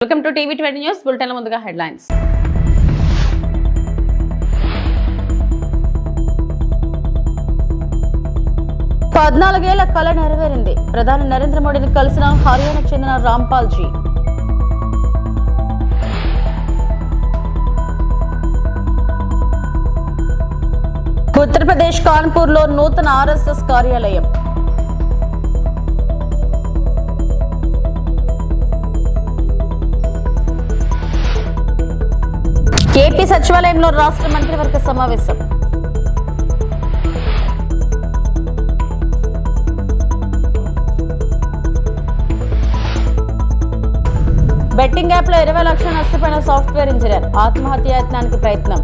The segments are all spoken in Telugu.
వెల్కమ్ టు టీవీ20 న్యూస్ బులెటిన్ ముందుగా హెడ్లైన్స్. పద్నాలుగేళ్ల కల నెరవేరింది. ప్రధాని నరేంద్ర మోడీని కలిసిన హర్యానాకు చెందిన రాంపాల్ జీ. ఉత్తరప్రదేశ్ కాన్పూర్ లో నూతన ఆర్ఎస్ఎస్ కార్యాలయం. ఏపీ సచివాలయంలో రాష్ట్ర మంత్రివర్గ సమావేశం. బెట్టింగ్ యాప్ లో 20 లక్షల నష్టపోయిన సాఫ్ట్వేర్ ఇంజనీర్ ఆత్మహత్యాయత్నానికి ప్రయత్నం.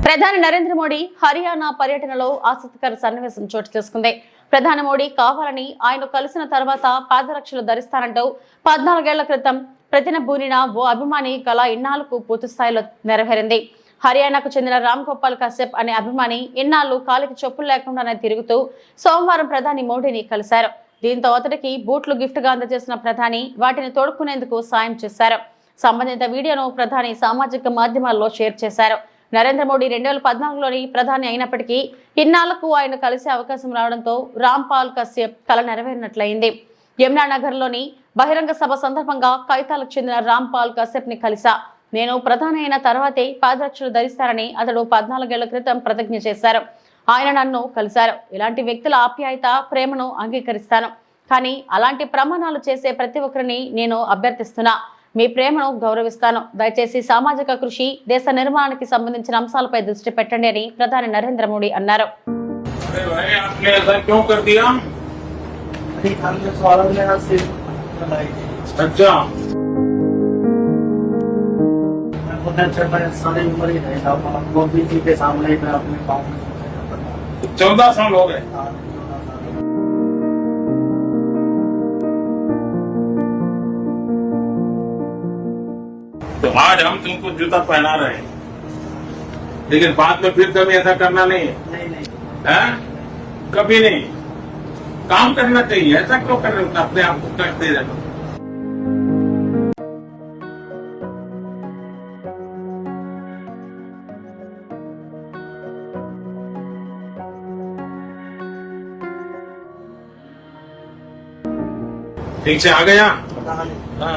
ప్రధాని నరేంద్ర మోడీ హర్యానా పర్యటనలో ఆసక్తికర సన్నివేశం చోటు చేసుకుంది. ప్రధాని మోడీ కావాలని ఆయన కలిసిన తర్వాత పాదరక్షలు ధరిస్తానంటూ 14 ఏళ్ల క్రితం ప్రతినబూనిన ఓ అభిమాని కళ ఇన్నాళ్లకు పూర్తి స్థాయిలో నెరవేరింది. హర్యానాకు చెందిన రామ్ గోపాల్ కశ్యప్ అనే అభిమాని ఇన్నాళ్లు కాలికి చెప్పులు లేకుండానే తిరుగుతూ సోమవారం ప్రధాని మోడీని కలిశారు. దీంతో అతడికి బూట్లు గిఫ్ట్ గా అందజేసిన ప్రధాని వాటిని తోడుకునేందుకు సాయం చేశారు. సంబంధిత వీడియోను ప్రధాని సామాజిక మాధ్యమాల్లో షేర్ చేశారు. నరేంద్ర మోడీ 2014లోని ప్రధాని అయినప్పటికీ ఇన్నాళ్లకు ఆయన కలిసే అవకాశం రావడంతో రాంపాల్ కశ్యప్ కల నెరవేరినట్లయింది. యమునానగర్ లోని బహిరంగ సభ సందర్భంగా కైతాలకు చెందిన రాంపాల్ కశ్యప్ ని కలిసా. నేను ప్రధాని అయిన తర్వాతే పాదరక్షలు ధరిస్తారని అతడు 14 ఏళ్ల క్రితం ప్రతిజ్ఞ చేశారు. ఆయన నన్ను కలిశారు. ఇలాంటి వ్యక్తుల ఆప్యాయత, ప్రేమను అంగీకరిస్తాను. కానీ అలాంటి ప్రమాణాలు చేసే ప్రతి ఒక్కరిని నేను అభ్యర్థిస్తున్నా. మీ ప్రేమను గౌరవిస్తాను. దయచేసి సామాజిక కృషి, దేశ నిర్మాణానికి సంబంధించిన అంశాలపై దృష్టి పెట్టండి అని ప్రధాని నరేంద్ర మోడీ అన్నారు. तो आज हम तुमको जूता पहना रहे हैं, लेकिन बाद में फिर कभी ऐसा करना नहीं है, कभी नहीं। काम करना चाहिए, ऐसा क्यों कर रहे हो? अपने आप को करते रहो। ठीक से आ गया? हाँ।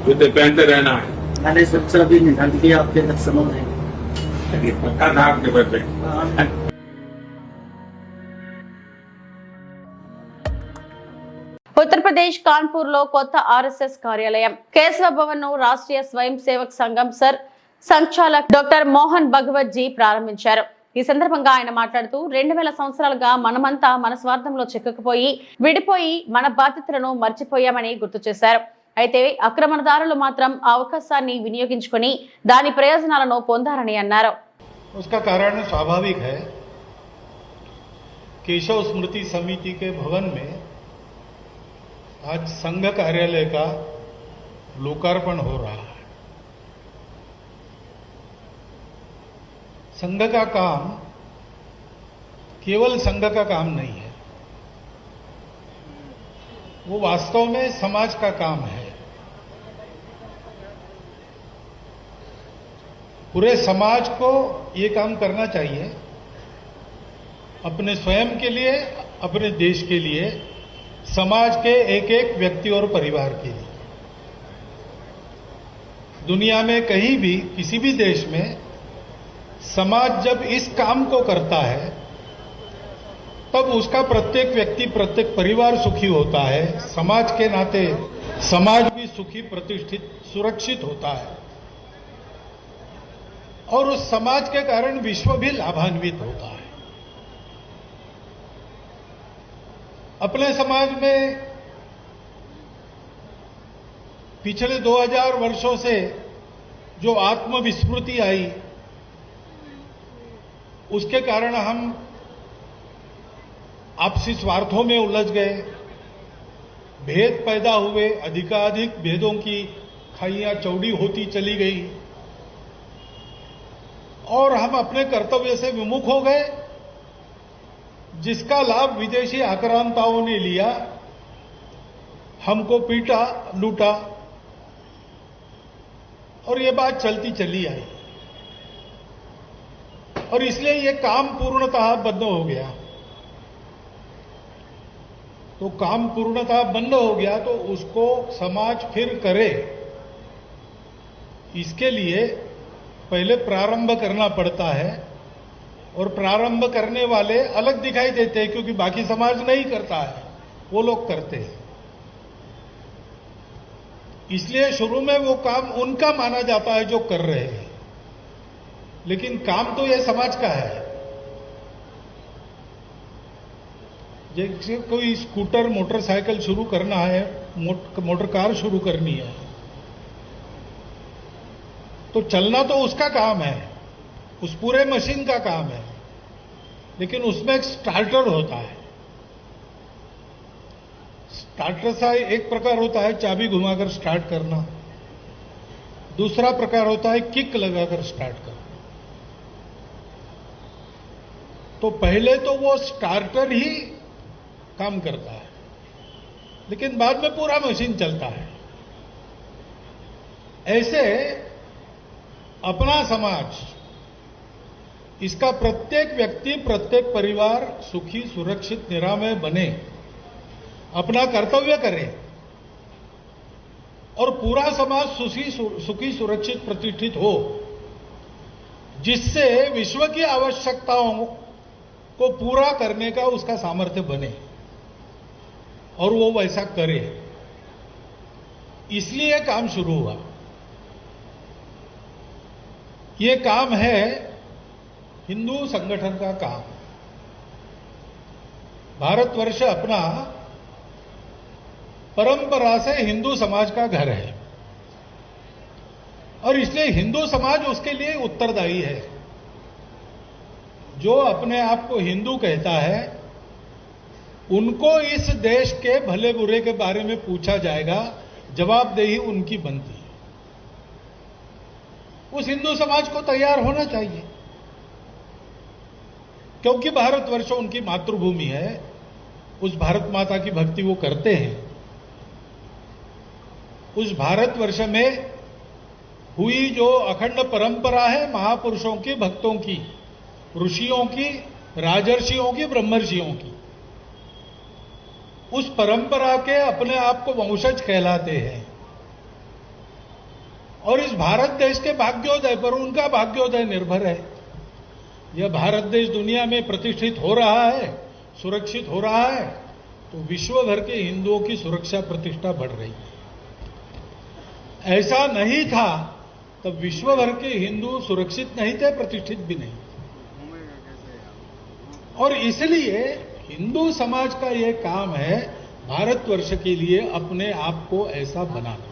जूते पहनते रहना है। मैंने सबसे अभी निकाल दिया, आपके तक समझ नहीं पक्का नाक के बदले। ఉత్తరప్రదేశ్ కాన్పూర్ లో కొత్త ఆర్ఎస్ఎస్ కార్యాలయం. కేశవ భవన్ ను రాష్ట్రీయ స్వయం సేవక్ సంఘం sir సంచాలక్ doctor Mohan Bhagwat G ప్రారంభించారు. ఈ సందర్భంగా ఆయన మాట్లాడుతూ 2000 సంవత్సరాలుగా మనమంతా మన స్వార్థంలో చిక్కుకుపోయి విడిపోయి మన బాధ్యతలను మర్చిపోయామని గుర్తు చేశారు. అయితే ఆక్రమణదారులు మాత్రం ఆ అవకాశాన్ని వినియోగించుకొని దాని ప్రయోజనాలను పొందారని అన్నారు. उसका कारण स्वाभाविक है. केशव स्मृति समिति के भवन में आज संघ कार्यालय का लोकार्पण हो रहा है. संघ का काम केवल संघ का काम नहीं है, वो वास्तव में समाज का काम है. पूरे समाज को ये काम करना चाहिए, अपने स्वयं के लिए, अपने देश के लिए, समाज के एक एक व्यक्ति और परिवार के लिए. दुनिया में कहीं भी किसी भी देश में समाज जब इस काम को करता है तब उसका प्रत्येक व्यक्ति, प्रत्येक परिवार सुखी होता है. समाज के नाते समाज भी सुखी, प्रतिष्ठित, सुरक्षित होता है और उस समाज के कारण विश्व भी लाभान्वित होता है. अपने समाज में पिछले 2000 वर्षों से जो आत्मविस्मृति आई, उसके कारण हम आपसी स्वार्थों में उलझ गए, भेद पैदा हुए, अधिकाधिक भेदों की खाइयां चौड़ी होती चली गई और हम अपने कर्तव्य से विमुख हो गए, जिसका लाभ विदेशी आक्रांताओं ने लिया, हमको पीटा, लूटा और ये बात चलती चली आई और इसलिए ये काम पूर्णतः बंद हो गया। तो काम पूर्णतः बंद हो गया तो उसको समाज फिर करे, इसके लिए पहले प्रारंभ करना पड़ता है और प्रारंभ करने वाले अलग दिखाई देते हैं क्योंकि बाकी समाज नहीं करता है, वो लोग करते हैं। इसलिए शुरू में वो काम उनका माना जाता है जो कर रहे हैं, लेकिन काम तो ये समाज का है। जैसे कोई स्कूटर, मोटरसाइकिल शुरू करना है, मोटर कार शुरू करनी है, तो चलना तो उसका काम है, उस पूरे मशीन का काम है, लेकिन उसमें एक स्टार्टर होता है। स्टार्टर सा एक प्रकार होता है चाबी घुमाकर स्टार्ट करना, दूसरा प्रकार होता है किक लगाकर स्टार्ट करना। तो पहले तो वो स्टार्टर ही काम करता है, लेकिन बाद में पूरा मशीन चलता है। ऐसे अपना समाज, इसका प्रत्येक व्यक्ति, प्रत्येक परिवार सुखी, सुरक्षित, निरामय बने, अपना कर्तव्य करे और पूरा समाज सुखी, सुरक्षित, प्रतिष्ठित हो, जिससे विश्व की आवश्यकताओं को पूरा करने का उसका सामर्थ्य बने और वो वैसा करे। इसलिए काम शुरू हुआ। ये काम है हिंदू संगठन का काम। भारतवर्ष अपना परंपरा से हिंदू समाज का घर है और इसलिए हिंदू समाज उसके लिए उत्तरदायी है। जो अपने आप को हिंदू कहता है, उनको इस देश के भले बुरे के बारे में पूछा जाएगा, जवाबदेही उनकी बनती है। उस हिंदू समाज को तैयार होना चाहिए, क्योंकि भारतवर्ष उनकी मातृभूमि है, उस भारत माता की भक्ति वो करते हैं। उस भारतवर्ष में हुई जो अखंड परंपरा है महापुरुषों की, भक्तों की, ऋषियों की, राजर्षियों की, ब्रह्मर्षियों की, उस परंपरा के अपने आप को वंशज कहलाते हैं और इस भारत देश के भाग्योदय पर उनका भाग्योदय निर्भर है। यह भारत देश दुनिया में प्रतिष्ठित हो रहा है, सुरक्षित हो रहा है, तो विश्व भर के हिंदुओं की सुरक्षा प्रतिष्ठा बढ़ रही है। ऐसा नहीं था तब विश्व भर के हिंदू सुरक्षित नहीं थे, प्रतिष्ठित भी नहीं। और इसलिए हिंदू समाज का यह काम है भारतवर्ष के लिए अपने आप को ऐसा बनाना।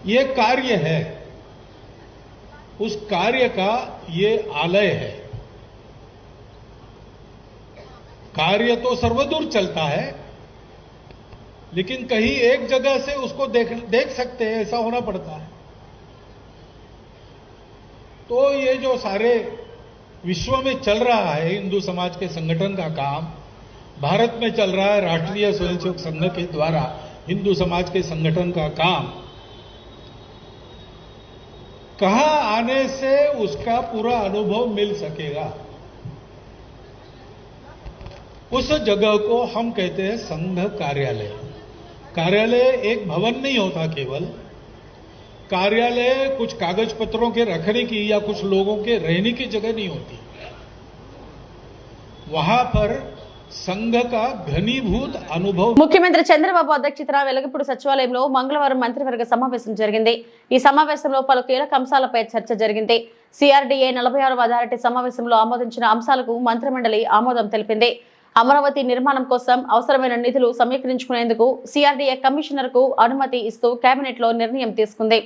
ये कार्य है, उस कार्य का ये आलय है। कार्य तो सर्वदूर चलता है, लेकिन कहीं एक जगह से उसको देख सकते हैं, ऐसा होना पड़ता है। तो ये जो सारे विश्व में चल रहा है हिंदू समाज के संगठन का काम, भारत में चल रहा है राष्ट्रीय स्वयंसेवक संघ के द्वारा हिंदू समाज के संगठन का काम, कहां आने से उसका पूरा अनुभव मिल सकेगा, उस जगह को हम कहते हैं संघ कार्यालय। कार्यालय एक भवन नहीं होता केवल, कार्यालय कुछ कागज पत्रों के रखने की या कुछ लोगों के रहने की जगह नहीं होती। वहां पर సంఘ ఘనీభూత అనుభవం. ముఖ్యమంత్రి చంద్రబాబు అధ్యక్షతన వెలగపూడి సచివాలయంలో మంగళవారం మంత్రివర్గ సమావేశం జరిగింది. ఈ సమావేశంలో పలు కీలక అంశాలపై చర్చ జరిగింది. సిఆర్డీఏ 46వ అథారిటీ సమావేశంలో ఆమోదించిన అంశాలకు మంత్రిమండలి ఆమోదం తెలిపింది. అమరావతి నిర్మాణం కోసం అవసరమైన నిధులు సమీకరించుకునేందుకు సిఆర్డీఏ కమిషనర్ కు అనుమతి ఇస్తూ కేబినెట్ లో నిర్ణయం తీసుకుంది.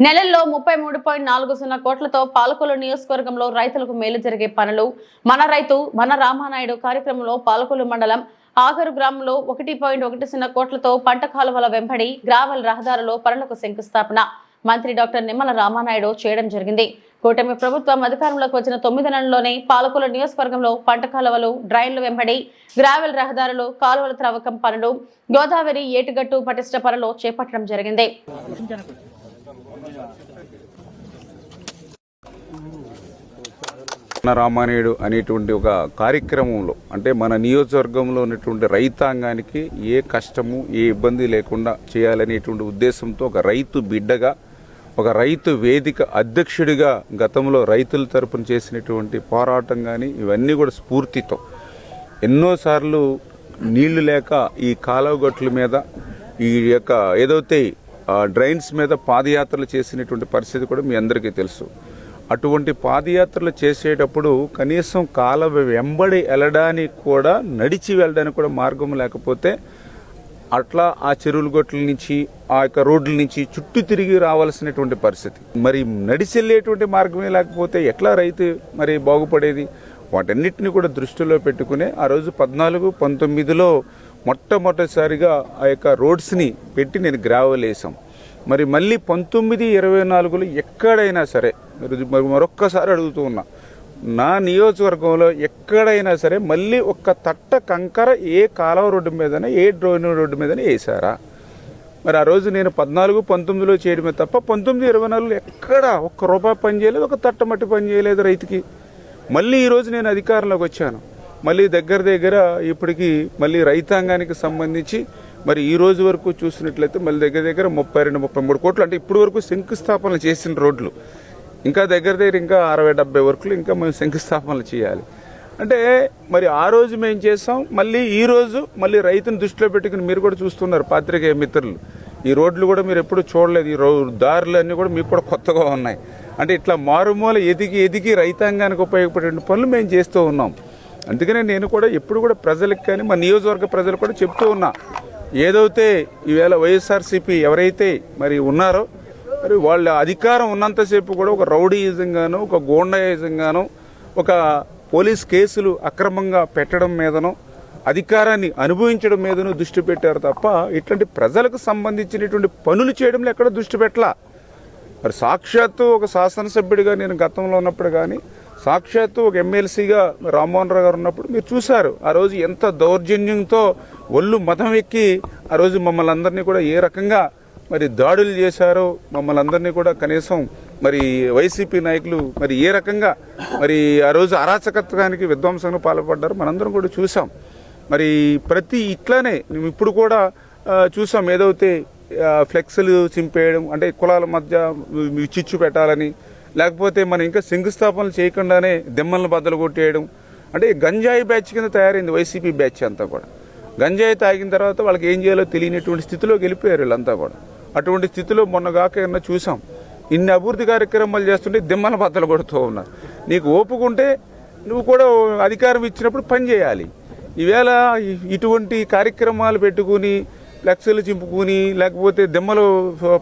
నెలల్లో 33.40 కోట్లతో పాలకొల్లు నియోజకవర్గంలో రైతులకు మేలు జరిగే పనులు మన రైతు మన రామానాయుడు కార్యక్రమంలో పాలకొల్లు మండలం ఆగరు గ్రామంలో 1.10 కోట్లతో పంట కాలువల వెంబడి గ్రావెల్ రహదారులో పనులకు శంకుస్థాపన మంత్రి డాక్టర్ నిమ్మల రామానాయుడు చేయడం జరిగింది. కూటమి ప్రభుత్వం అధికారంలోకి వచ్చిన 9 నెలల్లోనే పాలకొల్లు నియోజకవర్గంలో పంట కాలువలు, డ్రైన్లు వెంబడి గ్రావెల్ రహదారులు, కాలువల త్రవ్వకం పనులు, గోదావరి ఏటుగట్టు పటిష్ట పనులు చేపట్టడం జరిగింది. రామానాయుడు అనేటువంటి ఒక కార్యక్రమంలో అంటే మన నియోజకవర్గంలో ఉన్నటువంటి రైతాంగానికి ఏ కష్టము ఏ ఇబ్బంది లేకుండా చేయాలనేటువంటి ఉద్దేశంతో ఒక రైతు బిడ్డగా ఒక రైతు వేదిక అధ్యక్షుడిగా గతంలో రైతుల తరపున చేసినటువంటి పోరాటం కానీ ఇవన్నీ కూడా స్ఫూర్తితో ఎన్నోసార్లు నీళ్లు లేక ఈ కాలువగట్ల మీద ఈ యొక్క ఏదైతే డ్రైన్స్ మీద పాదయాత్రలు చేసినటువంటి పరిస్థితి కూడా మీ అందరికీ తెలుసు. అటువంటి పాదయాత్రలు చేసేటప్పుడు కనీసం కాలువ వెంబడి వెళ్ళడానికి కూడా నడిచి వెళ్ళడానికి కూడా మార్గం లేకపోతే అట్లా ఆ చెరువుల గొట్ల నుంచి ఆ యొక్క రోడ్ల నుంచి చుట్టూ తిరిగి రావాల్సినటువంటి పరిస్థితి. మరి నడిచి వెళ్ళేటువంటి మార్గమే లేకపోతే ఎట్లా రైతు మరి బాగుపడేది? వాటన్నిటిని కూడా దృష్టిలో పెట్టుకునే ఆ రోజు 14-19లో మొట్టమొదటిసారిగా ఆ యొక్క రోడ్స్ని పెట్టి నేను గ్రావెల్ వేసాం. మరి మళ్ళీ 19-24లో ఎక్కడైనా సరే మరొక్కసారి అడుగుతూ ఉన్నా, నా నియోజకవర్గంలో ఎక్కడైనా సరే మళ్ళీ ఒక్క తట్ట కంకర ఏ కాలువ రోడ్డు మీదనే ఏ డ్రైన్ రోడ్డు మీదనే వేసారా? మరి ఆ రోజు నేను 14-19లో చేయడమే తప్ప 19-24లో ఎక్కడ ఒక్క రూపాయి పని చేయలేదు, ఒక తట్ట మట్టి పని చేయలేదు రైతుకి. మళ్ళీ ఈరోజు నేను అధికారంలోకి వచ్చాను. మళ్ళీ దగ్గర ఇప్పటికీ మళ్ళీ రైతాంగానికి సంబంధించి మరి ఈ రోజు వరకు చూసినట్లయితే మళ్ళీ దగ్గర 32-33 కోట్లు అంటే ఇప్పటి వరకు శంకుస్థాపనలు చేసిన రోడ్లు ఇంకా దగ్గర ఇంకా 60-70 వరకు ఇంకా మేము శంకుస్థాపనలు చేయాలి. అంటే మరి ఆ రోజు మేము చేసాం. మళ్ళీ ఈ రోజు మళ్ళీ రైతుని దృష్టిలో పెట్టుకుని మీరు కూడా చూస్తున్నారు పాత్రికేయ మిత్రులు, ఈ రోడ్లు కూడా మీరు ఎప్పుడు చూడలేదు. ఈ దారులు అన్నీ కూడా మీకు కూడా కొత్తగా ఉన్నాయి. అంటే ఇట్లా మారుమూల ఎదిగి రైతాంగానికి ఉపయోగపడే పనులు మేము చేస్తూ ఉన్నాం. అందుకనే నేను కూడా ఎప్పుడు కూడా ప్రజలకు కానీ మా నియోజకవర్గ ప్రజలు కూడా చెప్తూ ఉన్నా, ఏదైతే ఈవేళ వైఎస్ఆర్సీపీ ఎవరైతే మరి ఉన్నారో మరి వాళ్ళ అధికారం ఉన్నంతసేపు కూడా ఒక రౌడీయిజంగాను, ఒక గోండాయిజంగాను, ఒక పోలీస్ కేసులు అక్రమంగా పెట్టడం మీదనో అధికారాన్ని అనుభవించడం మీదనో దృష్టి పెట్టారు తప్ప ఇట్లాంటి ప్రజలకు సంబంధించినటువంటి పనులు చేయడంలో ఎక్కడ దృష్టి పెట్టలా. మరి సాక్షాత్తు ఒక శాసనసభ్యుడిగా నేను గతంలో ఉన్నప్పుడు కానీ సాక్షాత్తు ఒక ఎమ్మెల్సీగా రామ్మోహన్ రావు గారు ఉన్నప్పుడు మీరు చూశారు ఆ రోజు ఎంత దౌర్జన్యంతో ఒళ్ళు మతం ఎక్కి ఆ రోజు మమ్మల్ని అందరినీ కూడా ఏ రకంగా మరి దాడులు చేశారో, మమ్మల్ని అందరినీ కూడా కనీసం మరి వైసీపీ నాయకులు మరి ఏ రకంగా మరి ఆ రోజు అరాచకత్వానికి విధ్వంసంగా పాల్పడ్డారు మనందరం కూడా చూసాం. మరి ప్రతి ఇట్లానే మేము ఇప్పుడు కూడా చూసాం, ఏదైతే ఫ్లెక్స్లు చింపేయడం అంటే కులాల మధ్య చిచ్చు పెట్టాలని, లేకపోతే మనం ఇంకా శంకుస్థాపనలు చేయకుండానే దెమ్మలను బద్దలు కొట్టేయడం, అంటే గంజాయి బ్యాచ్ కింద తయారైంది వైసీపీ బ్యాచ్ అంతా కూడా. గంజాయి తాగిన తర్వాత వాళ్ళకి ఏం చేయాలో తెలియనటువంటి స్థితిలోకి వెళ్ళిపోయారు వీళ్ళంతా కూడా. అటువంటి స్థితిలో మొన్నగాక ఏమన్నా చూసాం, ఇన్ని అభివృద్ధి కార్యక్రమాలు చేస్తుంటే దిమ్మల బద్దలు కొడుతూ ఉన్నారు. నీకు ఓపుకుంటే నువ్వు కూడా అధికారం ఇచ్చినప్పుడు పని చేయాలి. ఈవేళ ఇటువంటి కార్యక్రమాలు పెట్టుకుని ఫ్లెక్స్లు చింపుకుని లేకపోతే దిమ్మలు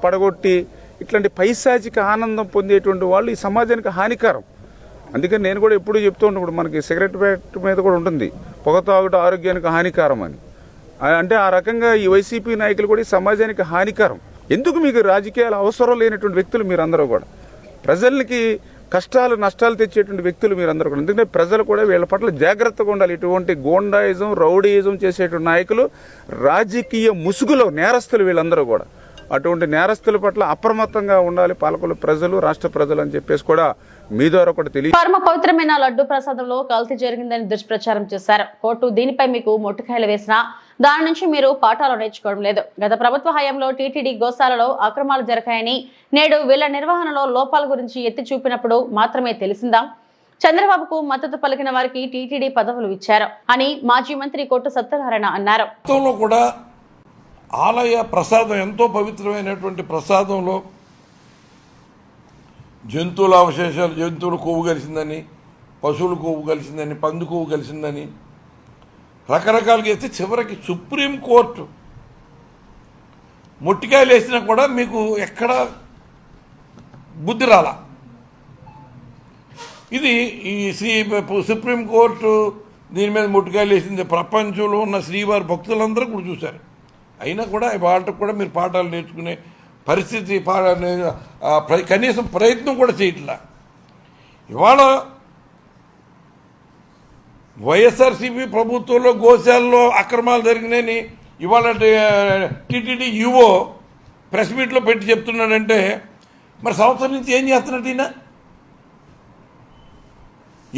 పడగొట్టి ఇట్లాంటి పైశాచిక ఆనందం పొందేటువంటి వాళ్ళు ఈ సమాజానికి హానికరం. అందుకని నేను కూడా ఎప్పుడు చెప్తూ ఉన్నప్పుడు మనకి సిగరెట్ ప్యాకెట్ మీద కూడా ఉంటుంది పొగ తాగుట ఆరోగ్యానికి హానికరం అని. అంటే ఆ రకంగా ఈ వైసీపీ నాయకులు కూడా ఈ సమాజానికి హానికరం. ఎందుకు మీకు రాజకీయాలు అవసరం లేనటువంటి వ్యక్తులు మీరందరూ కూడా, ప్రజలకి కష్టాలు నష్టాలు తెచ్చేటువంటి వ్యక్తులు మీరందరూ కూడా. ఎందుకంటే ప్రజలు కూడా వీళ్ళ పట్ల జాగ్రత్తగా ఉండాలి. ఇటువంటి గోండాయిజం రౌడీయిజం చేసేటువంటి నాయకులు రాజకీయ ముసుగులో నేరస్తులు వీళ్ళందరూ కూడా. అటువంటి నేరస్తుల పట్ల అప్రమత్తంగా ఉండాలి పాలకొల్లు ప్రజలు, రాష్ట్ర ప్రజలు అని చెప్పేసి కూడా మీ ద్వారా కూడా తెలియదు. పరమ పవిత్రమైన లడ్డు ప్రసాదంలో కల్తీ జరిగిందని దుష్ప్రచారం చేశారు. కోర్టు దీనిపై మీకు మొట్టుకాయలు వేసినా దాని నుంచి మీరు పాఠాలు నేర్చుకోవడం లేదు. గత ప్రభుత్వ హయాంలో టీటీడీ గోశాలలో అక్రమాలు జరిగాయని నేడు వీళ్ల నిర్వహణలో లోపాల గురించి ఎత్తి చూపినప్పుడు మాత్రమే తెలిసిందా? చంద్రబాబుకు మద్దతు పలికిన వారికి టీటీడీ పదవులు ఇచ్చారు అని మాజీ మంత్రి కొట్టు సత్యనారాయణ అన్నారు. కూడా ఆలయ ప్రసాదం ఎంతో పవిత్రమైనటువంటి ప్రసాదంలో జంతువుల అవశేషాలు, జంతువులు కొవ్వు కలిసిందని, పశువులు కొవ్వు కలిసిందని, పంది కొవ్వు కలిసిందని రకరకాలుగా వేస్తే చివరికి సుప్రీంకోర్టు ముట్టికాయలు వేసినా కూడా మీకు ఎక్కడ బుద్ధి రాలా. ఇది ఈ సుప్రీంకోర్టు దీని మీద ముట్టుకాయలు వేసింది. ప్రపంచంలో ఉన్న శ్రీవారి భక్తులందరూ కూడా చూశారు. అయినా కూడా వాళ్ళకి కూడా మీరు పాఠాలు నేర్చుకునే పరిస్థితి కనీసం ప్రయత్నం కూడా చేయట్లా. ఇవాళ వైఎస్ఆర్సీపీ ప్రభుత్వంలో గోశాలలో అక్రమాలు జరిగినాయని ఇవాళ టీటీడీ యువో ప్రెస్ మీట్లో పెట్టి చెప్తున్నాడంటే మరి సంవత్సరం నుంచి ఏం చేస్తున్నట్టు ఈయన?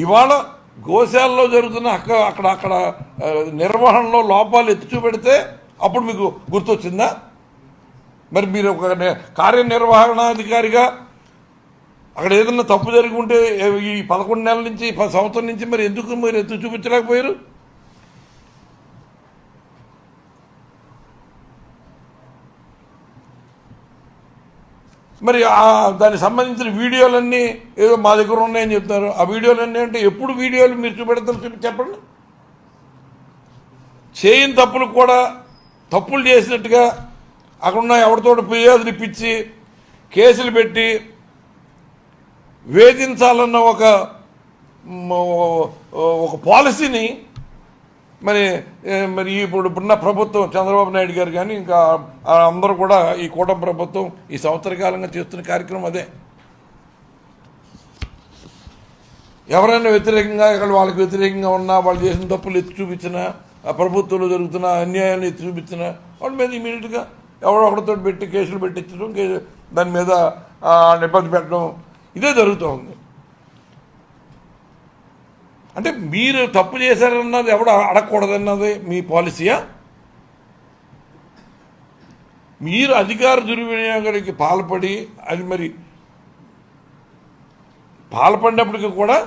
ఇవాళ గోశాలలో జరుగుతున్న అక్కడ నిర్వహణలో లోపాలు ఎత్తి చూపెడితే అప్పుడు మీకు గుర్తొచ్చిందా? మరి మీరు ఒక కార్యనిర్వహణాధికారిగా అక్కడ ఏదన్నా తప్పు జరిగి ఉంటే ఈ 11 నెలల నుంచి సంవత్సరం నుంచి మరి ఎందుకు మీరు ఎత్తు చూపించలేకపోయారు? మరి దానికి సంబంధించిన వీడియోలన్నీ ఏదో మా దగ్గర ఉన్నాయని చెప్తారు. ఆ వీడియోలన్నీ అంటే ఎప్పుడు వీడియోలు మీరు చూపెడతారు చెప్పండి. చేయని తప్పులు కూడా తప్పులు చేసినట్టుగా అక్కడున్న ఎవరితో ఫిర్యాదులు ఇప్పించి కేసులు పెట్టి వేధించాలన్న ఒక పాలసీని మరి ఇప్పుడున్న ప్రభుత్వం చంద్రబాబు నాయుడు గారు కానీ ఇంకా అందరూ కూడా ఈ కూటమి ప్రభుత్వం ఈ సంవత్సర కాలంగా చేస్తున్న కార్యక్రమం అదే. ఎవరైనా వ్యతిరేకంగా వాళ్ళకి వ్యతిరేకంగా ఉన్నా, వాళ్ళు చేసిన తప్పులు ఎత్తి చూపించినా, ఆ ప్రభుత్వంలో జరుగుతున్న అన్యాయాన్ని ఎత్తి చూపించినా వాళ్ళ మీద ఇమీడియట్గా ఎవరొకరితో పెట్టి కేసులు పెట్టించడం, దాని మీద ఇబ్బంది పెట్టడం ఇదే జరుగుతూ ఉంది. అంటే మీరు తప్పు చేశారన్నది ఎవడు అడగకూడదన్నది మీ పాలసీయా? మీరు అధికార దుర్వినియోగానికి పాల్పడి అది మరి పాల్పడినప్పటికీ కూడా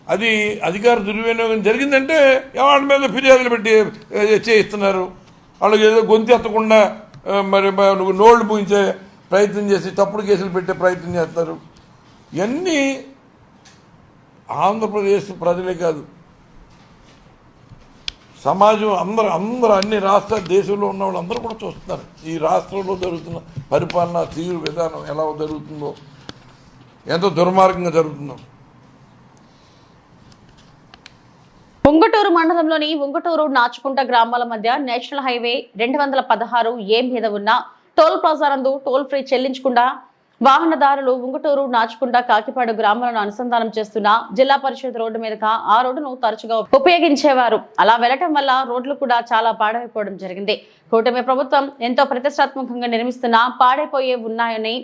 అది అధికార దుర్వినియోగం జరిగిందంటే వాళ్ళ మీద ఫిర్యాదులు పెట్టి చేయిస్తున్నారు. వాళ్ళకి ఏదో గొంతు ఎత్తకుండా మరి నోళ్లు పూయించే ప్రయత్నం చేసి తప్పుడు కేసులు పెట్టే ప్రయత్నం చేస్తారు. ఇవన్నీ ఆంధ్రప్రదేశ్ ప్రజలే కాదు, సమాజం అందరూ అన్ని రాష్ట్ర దేశంలో ఉన్న వాళ్ళందరూ కూడా చూస్తున్నారు ఈ రాష్ట్రంలో జరుగుతున్న పరిపాలన తీరు విధానం ఎలా జరుగుతుందో, ఎంతో దుర్మార్గంగా జరుగుతుందో. ఉంగుటూరు మండలంలోని ఉంగుటూరు నాచుకుంట గ్రామాల మధ్య నేషనల్ హైవే 216A మీద ఉన్న టోల్ ప్లాజా నందు టోల్ ఫ్రీ చెల్లించకుండా వాహనదారులు ఉంగుటూరు నాచుకుంట కాకిపాడు గ్రామాలను అనుసంధానం చేస్తున్న జిల్లా పరిషత్ రోడ్డు మీదుగా ఆ రోడ్డును తరచుగా ఉపయోగించేవారు. అలా వెళ్లటం వల్ల రోడ్లు కూడా చాలా పాడైపోవడం జరిగింది. కూటమి ప్రభుత్వం ఎంతో ప్రతిష్టాత్మకంగా నిర్మిస్తున్న పాడైపోయే ఉన్నాయని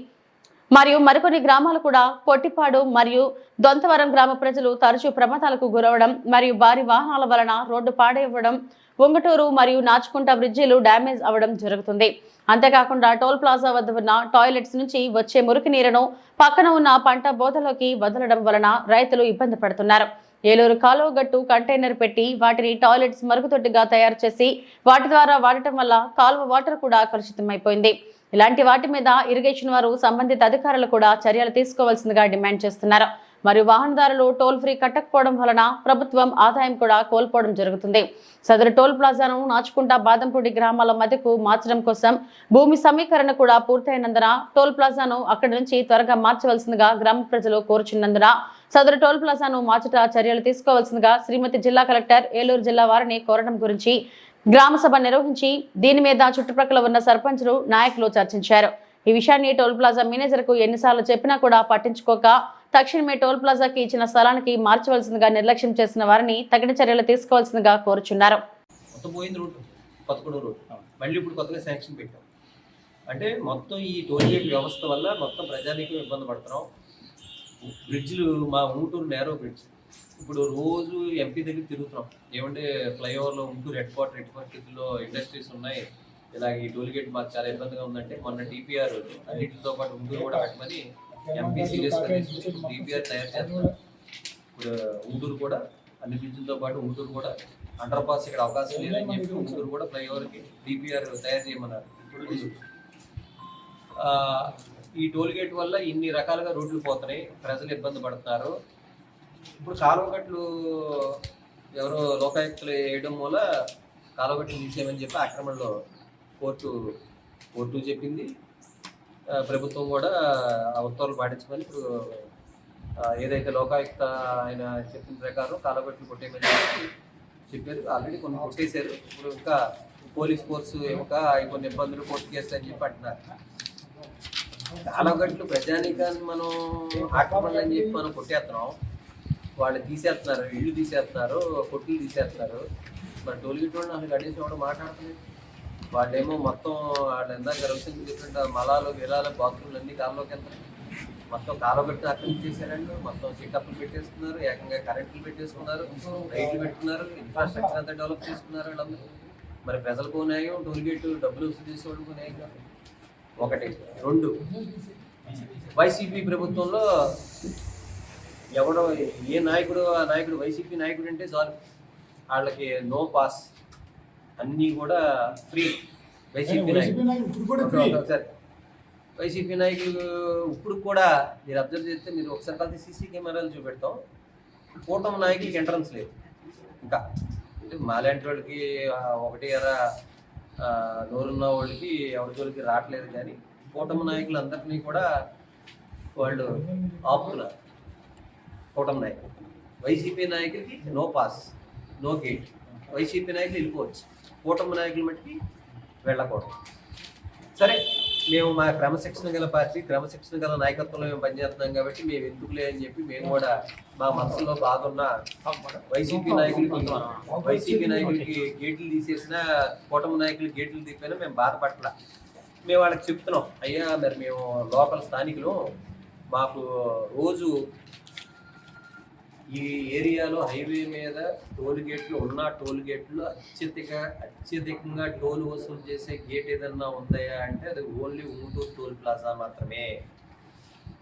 మరియు మరికొన్ని గ్రామాలు కూడా పొట్టిపాడు మరియు దొంతవరం గ్రామ ప్రజలు తరచూ ప్రమాదాలకు గురవడం మరియు భారీ వాహనాల వలన రోడ్డు పాడైవ్వడం, ఉంగుటూరు మరియు నాచుకుంట బ్రిడ్జిలు డ్యామేజ్ అవ్వడం జరుగుతుంది. అంతేకాకుండా టోల్ ప్లాజా వద్ద ఉన్న టాయిలెట్స్ నుంచి వచ్చే మురికి నీరును పక్కన ఉన్న పంట బోధలోకి వదలడం వలన రైతులు ఇబ్బంది పడుతున్నారు. ఏలూరు కాలువ గట్టు కంటైనర్ పెట్టి వాటిని టాయిలెట్స్ మరుగుదొడ్డిగా తయారు చేసి వాటి ద్వారా వాడటం వల్ల కాలువ వాటర్ కూడా కలుషితమైపోయింది. ఇలాంటి వాటి మీద ఇరిగేషన్ వారు సంబంధిత అధికారులు కూడా చర్యలు తీసుకోవాల్సిందిగా డిమాండ్ చేస్తున్నారు. మరియు వాహనదారులు టోల్ ఫ్రీ కట్టకపోవడం వలన ప్రభుత్వం ఆదాయం కూడా కోల్పోవడం జరుగుతుంది. సదరు టోల్ ప్లాజాను నాచుకుంట బాదంపూడి గ్రామాల మధ్యకు మార్చడం కోసం భూమి సమీకరణ కూడా పూర్తయినందున టోల్ ప్లాజాను అక్కడి నుంచి త్వరగా మార్చవలసిందిగా గ్రామ ప్రజలు కోరుచున్నందున సదరు టోల్ ప్లాజాను మార్చట చర్యలు తీసుకోవాల్సిందిగా శ్రీమతి జిల్లా కలెక్టర్ ఏలూరు జిల్లా వారిని కోరడం గురించి గ్రామ సభ నిర్వహించి దీని మీద చుట్టుప్రక్కల ఉన్న సర్పంచులు నాయకులు చర్చించారు. ఈ విషయాన్ని టోల్ ప్లాజా మేనేజర్కు ఎన్నిసార్లు చెప్పినా కూడా పట్టించుకోక తక్షణమే టోల్ ప్లాజాకి ఇచ్చిన స్థలానికి మార్చవలసిందిగా నిర్లక్ష్యం చేసిన వారిని తగిన చర్యలు తీసుకోవాల్సిందిగా కోరుచున్నారు. మళ్ళీ ఇప్పుడు కొత్తగా శాంక్షన్ పెట్టాం అంటే మొత్తం ఈ టోల్ గేట్ వ్యవస్థ వల్ల మొత్తం ప్రజానీకం ఇబ్బంది పడుతున్నాం. బ్రిడ్జ్లు మా ఉంగుటూరు నేరో బ్రిడ్జ్ ఇప్పుడు రోజు ఎంపీ దగ్గర తిరుగుతున్నాం. ఏమంటే ఫ్లైఓవర్లో ఉంటూరు హెడ్ క్వార్టర్లో ఇండస్ట్రీస్ ఉన్నాయి, ఇలాగ ఈ టోల్ గేట్ మాకు చాలా ఇబ్బందిగా ఉందంటే మొన్న డిపిఆర్ అన్నింటితో పాటు ఉంటూరు కూడా పెట్టమని ఎంపీ సీరియస్గా డిపిఆర్ తయారు చేస్తున్నారు. ఇప్పుడు ఉంటూరు కూడా అన్ని బ్రిడ్జ్లతో పాటు ఉంటూరు కూడా అండర్ పాస్ ఇక్కడ అవకాశం లేదని చెప్పి ఉంటూరు కూడా ఫ్లైఓవర్కి డిపిఆర్ తయారు చేయమన్నారు. ఇప్పుడు ఈ టోల్ గేట్ వల్ల ఇన్ని రకాలుగా రోడ్లు పోతున్నాయి, ప్రజలు ఇబ్బంది పడుతున్నారు. ఇప్పుడు కాలువగట్లు ఎవరో లోకాయుక్తులు వేయడం వల్ల కాలువగట్లు తీసేయమని చెప్పి ఆక్రమణలో కోర్టు చెప్పింది. ప్రభుత్వం కూడా ఆ ఉత్తర్వులు పాటించమని ఇప్పుడు ఏదైతే లోకాయుక్త ఆయన చెప్పిన ప్రకారం కాలగొట్లు కొట్టేయమని చెప్పారు. ఆల్రెడీ కొన్ని కొట్టేశారు. ఇప్పుడు ఇంకా పోలీస్ ఫోర్సు ఇంకా కొన్ని ఇబ్బందులు కోర్టు కేసులు అని చెప్పి అంటున్నారు. కాలగట్లు ప్రజానీకాన్ని మనం ఆక్రమణ అని చెప్పి మనం కొట్టేస్తున్నాం. వాళ్ళు తీసేస్తున్నారు, ఇళ్ళు తీసేస్తున్నారు, కొట్లు తీసేస్తున్నారు. మరి టోల్గేట్ వాళ్ళు అసలు గడిచి కూడా మాట్లాడుతుంది. వాళ్ళేమో మొత్తం వాళ్ళు ఎంత రవిశంకర్ చెప్పినట్టు మలాలు విరాలు బాత్రూమ్లు అన్ని కాలంలోకి వెళ్తారు. మొత్తం కాలగట్టు ఆక్రమించేశారండి. మొత్తం చెకప్లు పెట్టేసుకున్నారు, ఏకంగా కరెంట్లు పెట్టేసుకున్నారు, రైట్లు పెట్టుకున్నారు, ఇన్ఫ్రాస్ట్రక్చర్ అంతా డెవలప్ చేసుకున్నారు వీళ్ళందరూ. మరి ప్రజలకు న్యాయం, టోల్గేట్ డబ్బులు వసూలు చేసేవాళ్ళకు న్యాయం కాదు. ఒకటి. రెండు, వైసీపీ ప్రభుత్వంలో ఎవడో ఏ నాయకుడు ఆ నాయకుడు వైసీపీ నాయకుడు అంటే చాలు వాళ్ళకి నో పాస్, అన్నీ కూడా ఫ్రీ. వైసీపీ నాయకుడు సరే, వైసీపీ నాయకులు ఇప్పుడు కూడా మీరు అబ్జర్వ్ చేస్తే మీరు ఒకసారి కలిసి సీసీ కెమెరాలు చూపెడతాం. కూటమి నాయకులకి ఎంట్రన్స్ లేదు. ఇంకా అంటే మాలాంటి వాళ్ళకి ఒకటి ఎరా నోరున్న వాళ్ళకి ఎవరి జోలికి రావట్లేదు. కానీ కూటమి నాయకులందరినీ కూడా వాళ్ళు ఆపుతున్నారు. కూటమి నాయకులు వైసీపీ నాయకులకి no pass, no gate. YCP నాయకులు వెళ్ళిపోవచ్చు, కూటమి నాయకులు మట్టికి వెళ్ళకూడదు. సరే, మేము మా క్రమశిక్షణ గల పార్టీ, క్రమశిక్షణ గల నాయకత్వంలో మేము పనిచేస్తున్నాం కాబట్టి మేము ఎందుకులే అని చెప్పి మేము కూడా మా మనసులో బాధ ఉన్న వైసీపీ నాయకులకి గేట్లు తీసేసిన, కూటమి నాయకులు గేట్లు తీసిపోయినా మేము బాధపడలా. మేము వాళ్ళకి చెప్తున్నాం, అయ్యా మరి మేము లోకల్ స్థానికులు, మాకు రోజు ఈ ఏరియాలో హైవే మీద టోల్ గేట్లు ఉన్న టోల్ గేట్లు అత్యధికంగా టోల్ వసూలు చేసే గేట్ ఏదన్నా ఉందాయా అంటే అది ఓన్లీ ఉంటూరు టోల్ ప్లాజా మాత్రమే.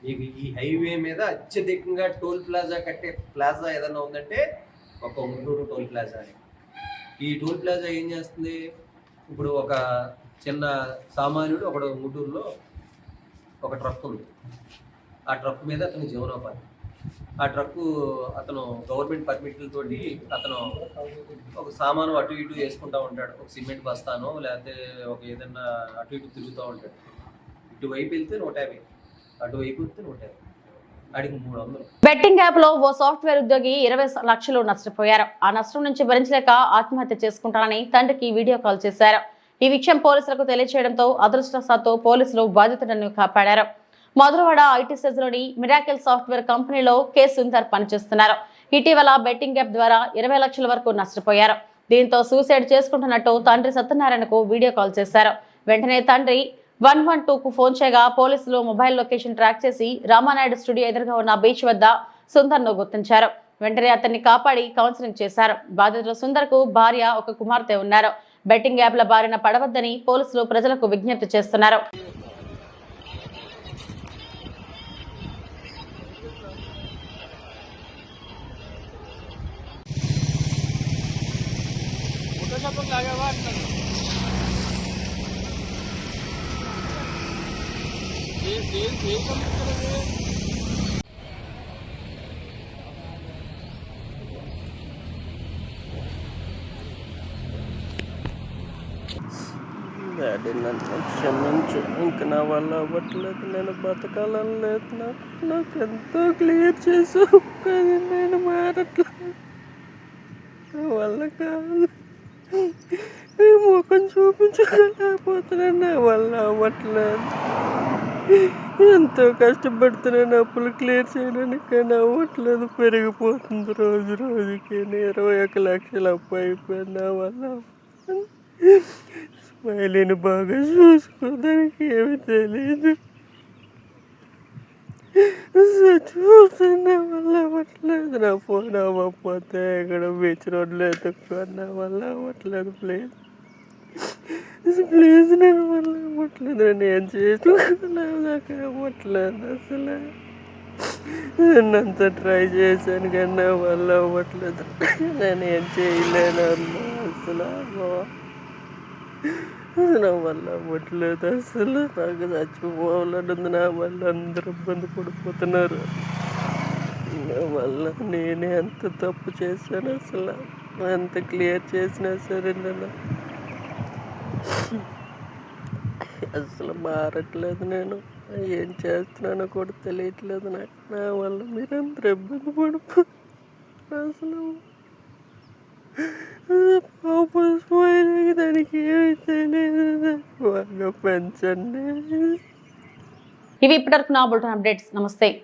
మీకు ఈ హైవే మీద అత్యధికంగా టోల్ ప్లాజా కట్టే ప్లాజా ఏదన్నా ఉందంటే ఒక ఉంటూరు టోల్ ప్లాజా. ఈ టోల్ ప్లాజా ఏం చేస్తుంది? ఇప్పుడు ఒక చిన్న సామాన్యుడు ఒకడు ఉంటూరులో ఒక ట్రక్ ఉంది. ఆ ట్రక్ మీద అతని జీవనోపాధి. ఆ ట్రక్కు అతను గవర్నమెంట్ పర్మిట్లతోటి అతను ఒక సామాను అటు ఇటు వేసుకుంటూ ఉంటాడు. ఒక సిమెంట్ బస్తానో లేకపోతే ఒక ఏదన్నా అటు ఇటు తిరుగుతూ ఉంటాడు. ఇటువైపు వెళ్తే 150, అటువైపు వెళ్తే 150, అడిగి 300. బెట్టింగ్ యాప్ లో ఓ సాఫ్ట్వేర్ ఉద్యోగి 20 లక్షలు నష్టపోయారు. ఆ నష్టం నుంచి భరించలేక ఆత్మహత్య చేసుకుంటానని తండ్రికి వీడియో కాల్ చేశారు. ఈ విషయం పోలీసులకు తెలియజేయడంతో అదృష్టవశాత్తు పోలీసులు బాధితులను కాపాడారు. మధురవాడ ఐటీ సెజ్లోని మిరాకిల్ సాఫ్ట్వేర్ కంపెనీలో కె సుందర్ పనిచేస్తున్నారు. ఇటీవల బెట్టింగ్ యాప్ ద్వారా 20 లక్షల వరకు నష్టపోయారు. దీంతో సూసైడ్ చేసుకుంటున్నట్టు తండ్రి సత్యనారాయణకు వీడియో కాల్ చేశారు. వెంటనే తండ్రి 112కు ఫోన్ చేయగా పోలీసులు మొబైల్ లొకేషన్ ట్రాక్ చేసి రామానాయుడు స్టూడియో ఎదురుగా ఉన్న బీచ్ వద్ద సుందర్ను గుర్తించారు. వెంటనే అతన్ని కాపాడి కౌన్సిలింగ్ చేశారు. బాధితుడు సుందర్కు భార్య, ఒక కుమార్తె ఉన్నారు. బెట్టింగ్ యాప్ల బారిన పడవద్దని పోలీసులు ప్రజలకు విజ్ఞప్తి చేస్తున్నారు. డాడీ నన్ను క్షమించు. ఇంక నా వల్ల అవ్వట్లేదు, నేను బతకాలని లేదు. నాకు ఎంతో క్లియర్ చేసావు కానీ నేను మారట్లేదు. నా వల్ల కాదు, నీ ముఖం చూపించలేకపోతున్నాను. నా వల్ల అవ్వట్లేదు. ఎంతో కష్టపడుతున్నాను అప్పులు క్లియర్ చేయడానికి, కానీ అవ్వట్లేదు. పెరిగిపోతుంది రోజు రోజుకి. 21 లక్షలు అప్పు అయిపోయింది. నా వల్ల స్మైలీని బాగా చూసుకోదానికి ఏమి తెలియదు. చూస్తున్నా వల్ల అవ్వట్లేదు. నా ఫోన్ అవ్వకపోతే ఇక్కడ బీచ్ రోడ్లో ఎత్తుక్కోని నా వల్ల అవ్వట్లేదు. ప్లీజ్ నేను వల్ల అవ్వట్లేదు. నేను ఏం చేసుకున్నాను, నాకు అవ్వట్లేదు. అసలు నేనంతా ట్రై చేశాను కానీ నా వల్ల అవ్వట్లేదు. నేను ఏం చేయలేను అమ్మా. అసలు నా వల్ల అవ్వట్లేదు. అసలు నాకు చచ్చిపోవాలని ఉంది. నా వల్ల అందరూ ఇబ్బంది పడిపోతున్నారు. నా వల్ల నేనే ఎంత తప్పు చేశాను. అసలు ఎంత క్లియర్ చేసినా సరే నేను అసలు మారట్లేదు. నేను ఏం చేస్తున్నానో కూడా తెలియట్లేదు నాకు. నా వల్ల మీరందరూ ఇబ్బంది పడిపోతున్నారు. అసలు పాపం దానికి ఏమి తెలియదు. బాగా పెంచండి. ఇవి ఇప్పటివరకు నా బులెటిన్ అప్డేట్స్. నమస్తే.